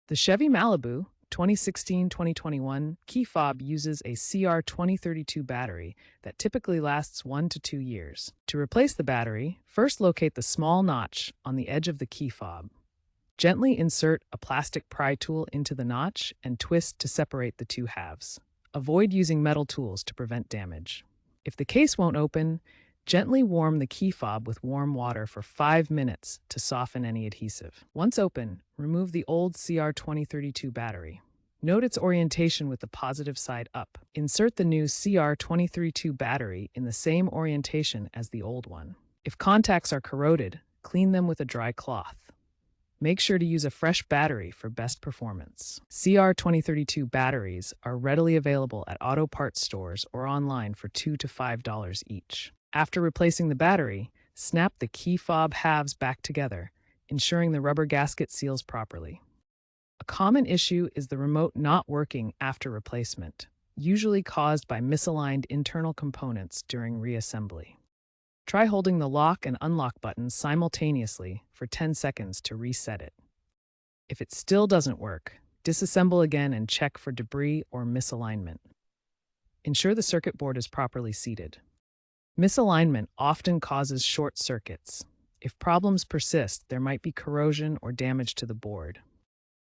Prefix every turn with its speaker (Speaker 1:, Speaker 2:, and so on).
Speaker 1: The Chevy Malibu 2016-2021 key fob uses a CR2032 battery that typically lasts 1 to 2 years. To replace the battery, first locate the small notch on the edge of the key fob. Gently insert a plastic pry tool into the notch and twist to separate the two halves. Avoid using metal tools to prevent damage. If the case won't open, gently warm the key fob with warm water for 5 minutes to soften any adhesive. Once open, remove the old CR2032 battery. Note its orientation with the positive side up. Insert the new CR2032 battery in the same orientation as the old one. If contacts are corroded, clean them with a dry cloth. Make sure to use a fresh battery for best performance. CR2032 batteries are readily available at auto parts stores or online for $2 to $5 each. After replacing the battery, snap the key fob halves back together, ensuring the rubber gasket seals properly. A common issue is the remote not working after replacement, usually caused by misaligned internal components during reassembly. Try holding the lock and unlock buttons simultaneously for 10 seconds to reset it. If it still doesn't work, disassemble again and check for debris or misalignment. Ensure the circuit board is properly seated. Misalignment often causes short circuits. If problems persist, there might be corrosion or damage to the board.